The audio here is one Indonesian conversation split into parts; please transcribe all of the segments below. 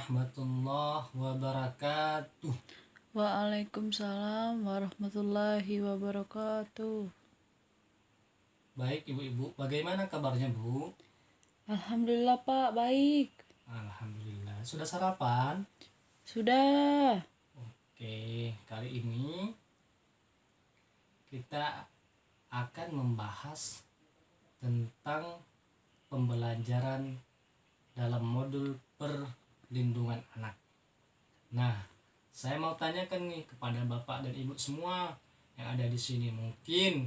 warahmatullahi wabarakatuh. Waalaikumsalam warahmatullahi wabarakatuh. Baik ibu-ibu, bagaimana kabarnya bu? Alhamdulillah Pak, baik. Alhamdulillah. Sudah sarapan? Sudah. Oke, kali ini kita akan membahas tentang pembelajaran dalam modul perlindungan anak. Nah, saya mau tanyakan nih kepada Bapak dan Ibu semua yang ada di sini. Mungkin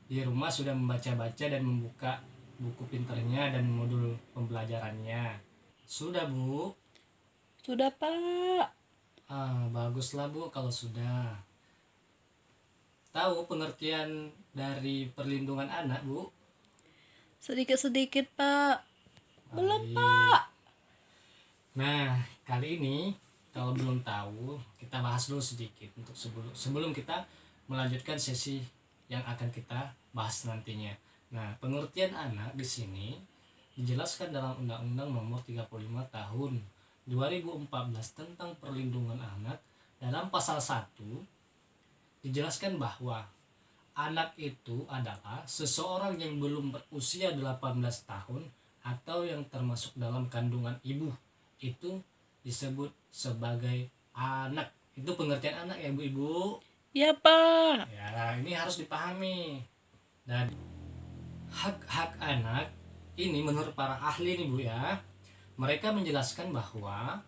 di rumah sudah membaca-baca dan membuka buku pinternya dan modul pembelajarannya. Sudah, Bu? Sudah Pak. Baguslah Bu kalau sudah. Tahu pengertian dari perlindungan anak, Bu? Sedikit-sedikit Pak. Belum Baik. Pak. Nah, kali ini kalau belum tahu, kita bahas dulu sedikit untuk sebelum kita melanjutkan sesi yang akan kita bahas nantinya. Nah, pengertian anak di sini dijelaskan dalam Undang-Undang Nomor 35 Tahun 2014 tentang perlindungan anak. Dalam pasal 1 dijelaskan bahwa anak itu adalah seseorang yang belum berusia 18 tahun atau yang termasuk dalam kandungan ibu. Itu disebut sebagai anak. Itu pengertian anak ya Bu-ibu. Ya Pak. Ya, ini harus dipahami. Dan hak-hak anak ini menurut para ahli nih Bu ya, mereka menjelaskan bahwa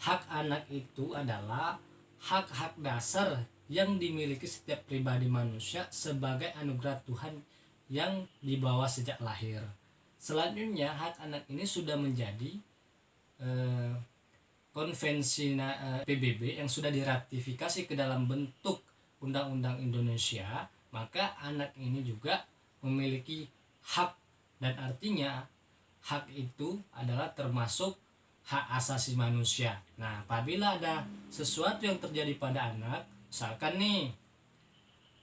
hak anak itu adalah hak-hak dasar yang dimiliki setiap pribadi manusia sebagai anugerah Tuhan yang dibawa sejak lahir. Selanjutnya hak anak ini sudah menjadi konvensi PBB yang sudah diratifikasi ke dalam bentuk Undang-Undang Indonesia, maka anak ini juga memiliki hak, dan artinya hak itu adalah termasuk hak asasi manusia. Nah, apabila ada sesuatu yang terjadi pada anak, misalkan nih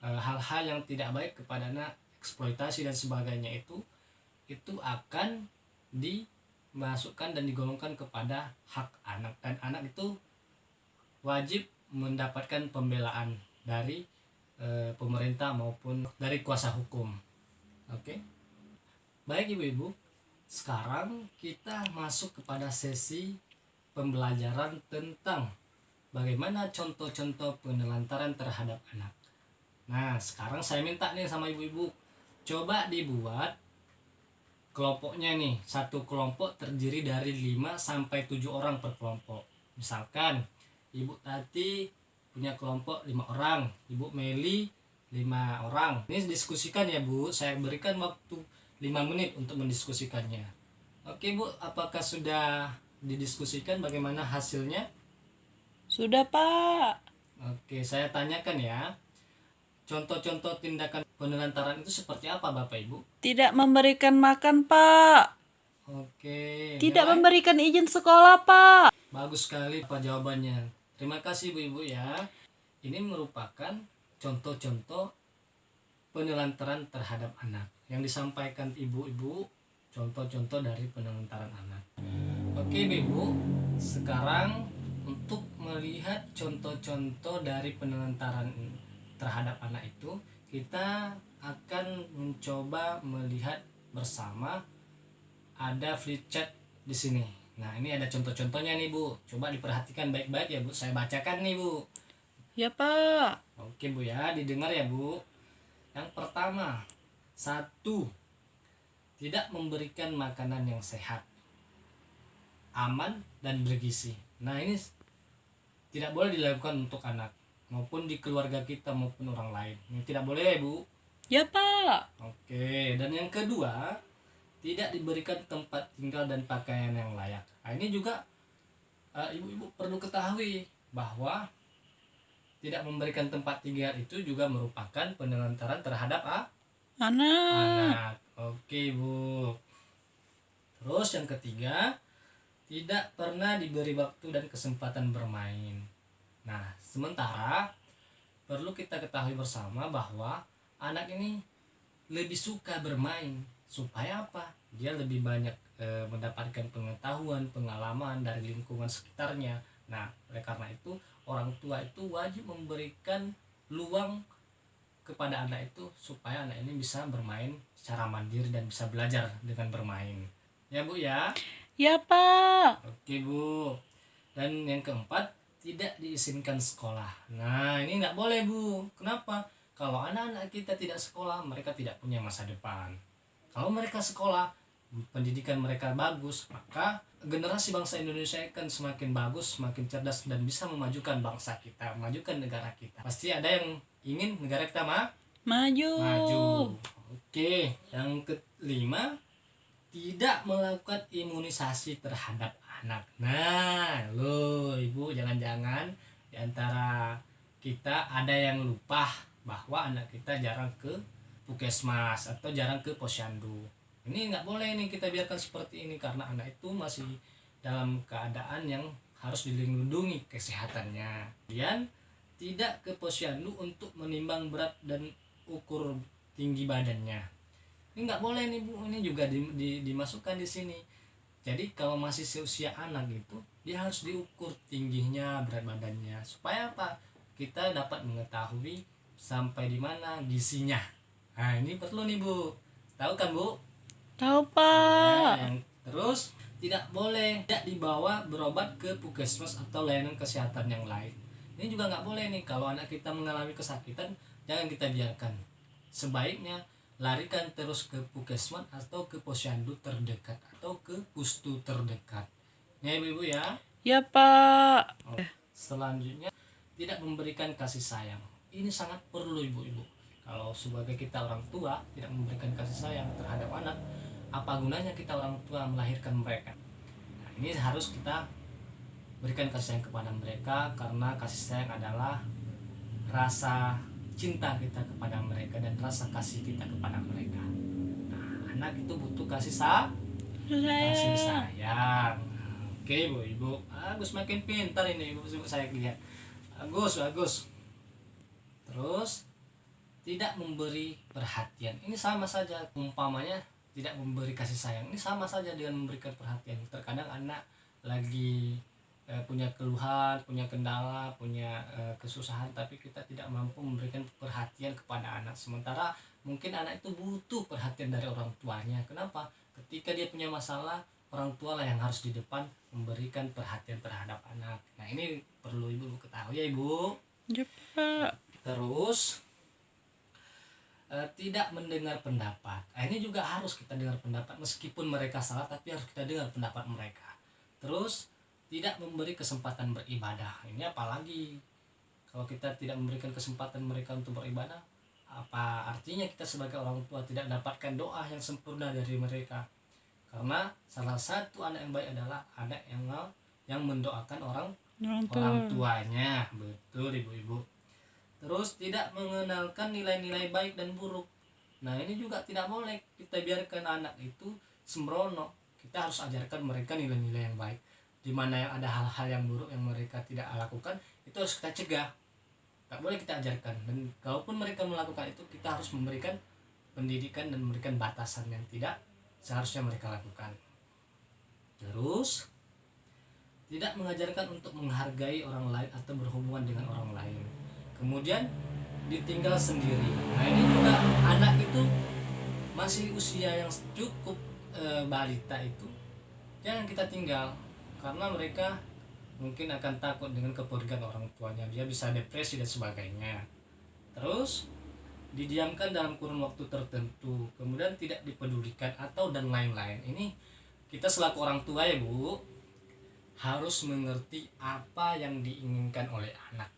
hal-hal yang tidak baik kepada anak, eksploitasi dan sebagainya, itu akan dimasukkan dan digolongkan kepada hak anak, dan anak itu wajib mendapatkan pembelaan dari pemerintah maupun dari kuasa hukum. Oke. Baik ibu-ibu, sekarang kita masuk kepada sesi pembelajaran tentang bagaimana contoh-contoh penelantaran terhadap anak. Nah, sekarang saya minta nih sama ibu-ibu, coba dibuat kelompoknya nih. Satu kelompok terdiri dari 5-7 orang per kelompok. Misalkan Ibu Tati punya kelompok 5 orang, Ibu Meli 5 orang. Ini diskusikan ya Bu, saya berikan waktu 5 menit untuk mendiskusikannya. Oke Bu, apakah sudah didiskusikan, bagaimana hasilnya? Sudah Pak. Oke, saya tanyakan ya. Contoh-contoh tindakan penelantaran itu seperti apa Bapak Ibu? Tidak memberikan makan Pak. Oke. Tidak memberikan izin sekolah Pak. Bagus sekali Pak jawabannya. Terima kasih Bu-ibu ya. Ini merupakan contoh-contoh penelantaran terhadap anak yang disampaikan ibu-ibu, contoh-contoh dari penelantaran anak. Oke Bu, sekarang untuk melihat contoh-contoh dari penelantaran terhadap anak itu, kita akan mencoba melihat bersama. Ada flip chat di sini. Nah, ini ada contoh-contohnya nih Bu. Coba diperhatikan baik-baik ya Bu. Saya bacakan nih Bu. Ya Pak. Oke Bu ya, didengar ya Bu. Yang pertama, 1. Tidak memberikan makanan yang sehat, aman dan bergizi. Nah, ini tidak boleh dilakukan untuk anak maupun di keluarga kita maupun orang lain. Ini tidak boleh ya Bu. Ya Pak. Oke, dan yang kedua, tidak diberikan tempat tinggal dan pakaian yang layak. Nah, ini juga ibu-ibu perlu ketahui bahwa tidak memberikan tempat tinggal itu juga merupakan penelantaran terhadap anak. Oke Bu. Terus yang ketiga, tidak pernah diberi waktu dan kesempatan bermain. Nah, sementara perlu kita ketahui bersama bahwa anak ini lebih suka bermain supaya apa? Dia lebih banyak mendapatkan pengetahuan, pengalaman dari lingkungan sekitarnya. Nah, oleh karena itu orang tua itu wajib memberikan luang kepada anak itu supaya anak ini bisa bermain secara mandiri dan bisa belajar dengan bermain. Ya Bu ya. Ya, Pak. Oke Bu. Dan yang keempat, tidak diizinkan sekolah. Nah, ini nggak boleh Bu. Kenapa? Kalau anak-anak kita tidak sekolah, mereka tidak punya masa depan. Kalau mereka sekolah, pendidikan mereka bagus, maka generasi bangsa Indonesia akan semakin bagus, semakin cerdas dan bisa memajukan bangsa kita, memajukan negara kita. Pasti ada yang ingin negara kita Maju. maju. Oke, yang kelima, tidak melakukan imunisasi terhadap anak. Nah, lo ibu jangan-jangan di antara kita ada yang lupa bahwa anak kita jarang ke puskesmas atau jarang ke posyandu. Ini nggak boleh nih kita biarkan seperti ini karena anak itu masih dalam keadaan yang harus dilindungi kesehatannya. Kemudian tidak ke posyandu untuk menimbang berat dan ukur tinggi badannya. Ini nggak boleh nih Bu, ini juga dimasukkan di sini. Jadi kalau masih seusia anak itu dia harus diukur tingginya, berat badannya supaya apa? Kita dapat mengetahui sampai di mana gizinya. Nah, ini perlu nih Bu. Tahu kan Bu? Tahu, Pak. Yang terus tidak boleh tidak dibawa berobat ke puskesmas atau layanan kesehatan yang lain. Ini juga nggak boleh nih kalau anak kita mengalami kesakitan, jangan kita biarkan. Sebaiknya larikan terus ke puskesmas atau ke posyandu terdekat atau ke pustu terdekat. Ya ibu ya. Ya, Pak. Selanjutnya tidak memberikan kasih sayang. Ini sangat perlu ibu-ibu. Kalau sebagai kita orang tua tidak memberikan kasih sayang terhadap anak, apa gunanya kita orang tua melahirkan mereka? Nah, ini harus kita berikan kasih sayang kepada mereka karena kasih sayang adalah rasa cinta kita kepada mereka dan rasa kasih kita kepada mereka. Nah, anak itu butuh kasih sayang. Oke bu, ibu, Agus makin pintar ini ibu saya lihat. Bagus. Terus tidak memberi perhatian. Ini sama saja, umpamanya tidak memberi kasih sayang. Ini sama saja dengan memberikan perhatian. Terkadang anak lagi punya keluhan, punya kendala, punya kesusahan, tapi kita tidak mampu memberikan perhatian kepada anak. Sementara mungkin anak itu butuh perhatian dari orang tuanya. Kenapa? Ketika dia punya masalah, orang tua lah yang harus di depan memberikan perhatian terhadap anak. Nah, ini perlu ibu ketahui ya ibu. Ya, Pak. Terus tidak mendengar pendapat. Ini juga harus kita dengar pendapat meskipun mereka salah, tapi harus kita dengar pendapat mereka. Terus tidak memberi kesempatan beribadah. Ini apalagi kalau kita tidak memberikan kesempatan mereka untuk beribadah, apa artinya kita sebagai orang tua tidak dapatkan doa yang sempurna dari mereka? Karena salah satu anak yang baik adalah anak yang mendoakan orang tuanya. Betul ibu-ibu. Terus tidak mengenalkan nilai-nilai baik dan buruk. Nah, ini juga tidak boleh kita biarkan anak itu sembrono. Kita harus ajarkan mereka nilai-nilai yang baik. Di mana yang ada hal-hal yang buruk yang mereka tidak lakukan, itu harus kita cegah. Tak boleh kita ajarkan. Dan kalaupun mereka melakukan itu, kita harus memberikan pendidikan dan memberikan batasan yang tidak seharusnya mereka lakukan. Terus tidak mengajarkan untuk menghargai orang lain atau berhubungan dengan orang lain. Kemudian ditinggal sendiri. Nah, ini juga anak itu masih usia yang cukup balita itu jangan kita tinggal, karena mereka mungkin akan takut dengan kepergian orang tuanya. Dia bisa depresi dan sebagainya. Terus didiamkan dalam kurun waktu tertentu, kemudian tidak dipedulikan atau dan lain-lain. Ini kita selaku orang tua ya Bu harus mengerti apa yang diinginkan oleh anak.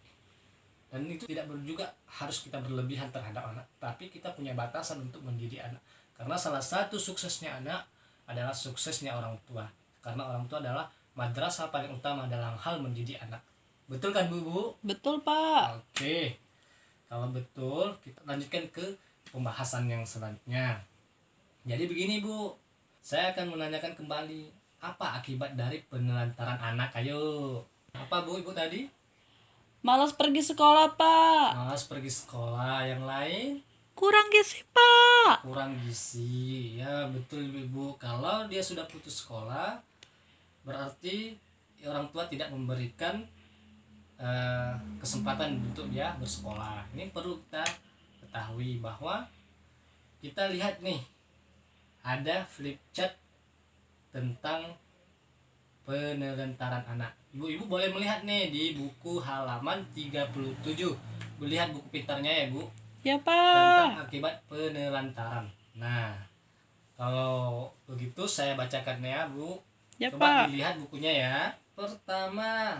Dan itu tidak juga harus kita berlebihan terhadap anak, tapi kita punya batasan untuk mendidik anak. Karena salah satu suksesnya anak adalah suksesnya orang tua. Karena orang tua adalah madrasah paling utama dalam hal mendidik anak. Betul kan Bu? Betul, Pak. Oke. Kalau betul, kita lanjutkan ke pembahasan yang selanjutnya. Jadi begini Bu, saya akan menanyakan kembali, apa akibat dari penelantaran anak? Ayo. Apa Bu Ibu tadi? Malas pergi sekolah, Pak. Malas pergi sekolah. Yang lain? Kurang gizi, Pak. kurang gizi. Ya betul ibu. Kalau dia sudah putus sekolah, berarti orang tua tidak memberikan kesempatan untuk dia bersekolah. Ini perlu kita ketahui bahwa kita lihat nih, ada flip chart tentang penelantaran anak. Ibu-ibu boleh melihat nih di buku halaman 37. Bu, lihat buku pintarnya ya Bu, Ya, tentang Pak. akibat penelantaran. Nah, kalau begitu saya bacakan ya Bu. Ya, Coba Pak. dilihat bukunya ya. Pertama,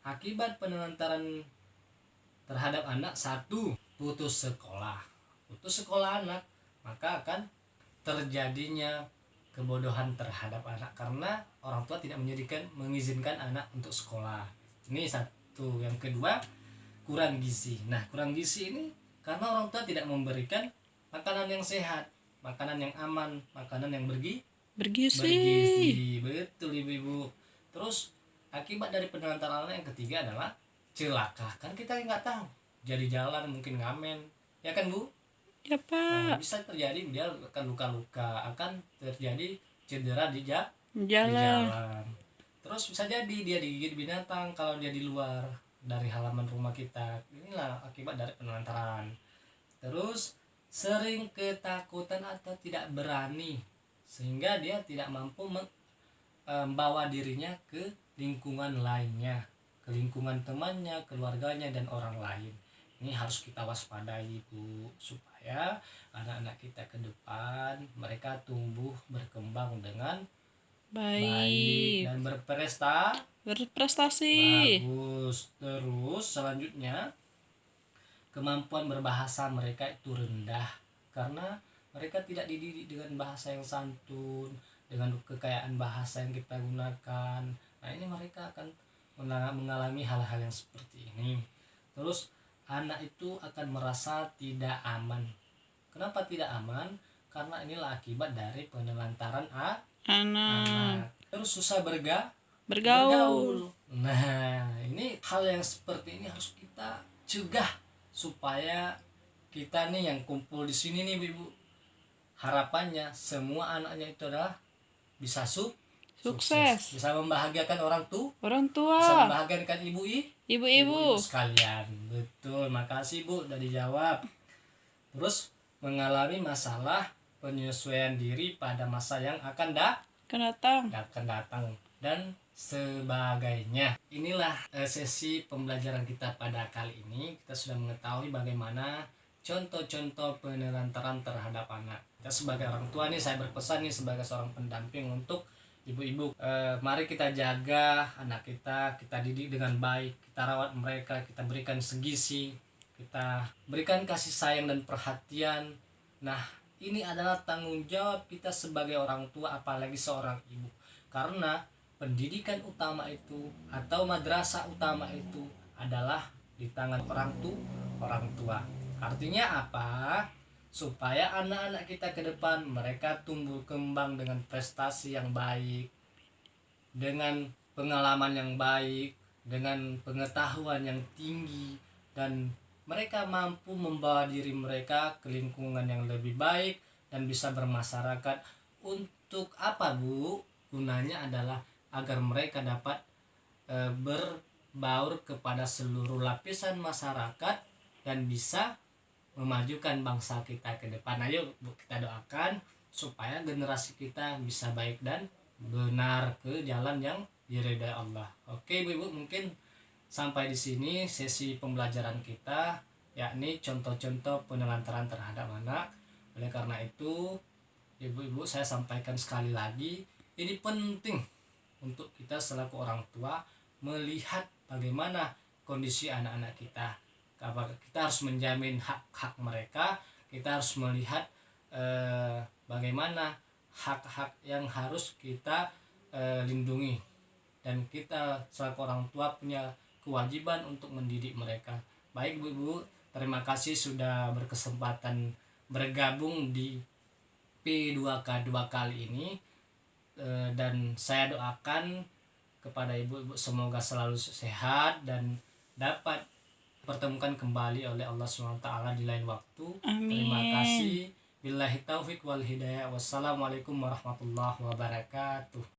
akibat penelantaran terhadap anak. 1, putus sekolah. Putus sekolah anak, maka akan terjadinya kebodohan terhadap anak karena orang tua tidak mengizinkan anak untuk sekolah. Ini 1. Yang kedua, kurang gizi. Nah, kurang gizi ini karena orang tua tidak memberikan makanan yang sehat, makanan yang aman, makanan yang bergizi. Betul ibu-ibu. Terus akibat dari penelantaran anak yang ketiga adalah celaka. Kan kita nggak tahu, jadi jalan mungkin ngamen, ya kan Bu? Ya, Nah, Pak. bisa terjadi dia akan luka-luka, akan terjadi cedera di Jalan. jalan. Terus bisa jadi dia digigit binatang kalau dia di luar dari halaman rumah kita. Inilah akibat dari penelantaran. Terus sering ketakutan atau tidak berani sehingga dia tidak mampu membawa dirinya ke lingkungan lainnya, ke lingkungan temannya, keluarganya dan orang lain. Ini harus kita waspadai Bu, supaya anak-anak kita ke depan mereka tumbuh berkembang dengan baik Baik. dan Berprestasi. bagus. Terus selanjutnya, kemampuan berbahasa mereka itu rendah karena mereka tidak dididik dengan bahasa yang santun, dengan kekayaan bahasa yang kita gunakan. Nah, ini mereka akan mengalami hal-hal yang seperti ini. Terus anak itu akan merasa tidak aman. Kenapa tidak aman? Karena inilah akibat dari penelantaran Anak. anak. Terus susah Bergaul. Nah, ini hal yang seperti ini harus kita cegah supaya kita nih yang kumpul di sini nih Ibu, harapannya semua anaknya itu adalah bisa Sukses. bisa membahagiakan orang Orang bisa tua. membahagiakan ibu-ibu Ibu-ibu. sekalian. Betul, makasih Bu udah dijawab. Terus mengalami masalah penyesuaian diri pada masa yang akan Kan datang dan sebagainya. Inilah sesi pembelajaran kita pada kali ini. Kita sudah mengetahui bagaimana contoh-contoh penelantaran terhadap anak. Kita sebagai orang tua nih, saya berpesan nih sebagai seorang pendamping untuk ibu-ibu, mari kita jaga anak kita didik dengan baik, kita rawat mereka, kita berikan segizi, kita berikan kasih sayang dan perhatian. Nah, ini adalah tanggung jawab kita sebagai orang tua, apalagi seorang ibu, karena pendidikan utama itu atau madrasah utama itu adalah di tangan orang tua. Artinya apa? Supaya anak-anak kita ke depan mereka tumbuh kembang dengan prestasi yang baik, dengan pengalaman yang baik, dengan pengetahuan yang tinggi, dan mereka mampu membawa diri mereka ke lingkungan yang lebih baik dan bisa bermasyarakat. Untuk apa Bu? Gunanya adalah agar mereka dapat berbaur kepada seluruh lapisan masyarakat dan bisa memajukan bangsa kita ke depan. Ayo Bu, kita doakan supaya generasi kita bisa baik dan benar ke jalan yang diridhai Allah. Oke Bu, mungkin sampai di sini sesi pembelajaran kita, yakni contoh-contoh penelantaran terhadap anak. Oleh karena itu, ibu-ibu, saya sampaikan sekali lagi, ini penting untuk kita selaku orang tua melihat bagaimana kondisi anak-anak kita. Kita harus menjamin hak-hak mereka, kita harus melihat bagaimana hak-hak yang harus kita lindungi, dan kita selaku orang tua punya kewajiban untuk mendidik mereka. Baik Bu, terima kasih sudah berkesempatan bergabung di P2K2 kali ini, dan saya doakan kepada ibu-ibu semoga selalu sehat dan dapat pertemukan kembali oleh Allah SWT di lain waktu. Amin. Terima kasih. Billahi taufik wal hidayah. Wassalamualaikum warahmatullahi wabarakatuh.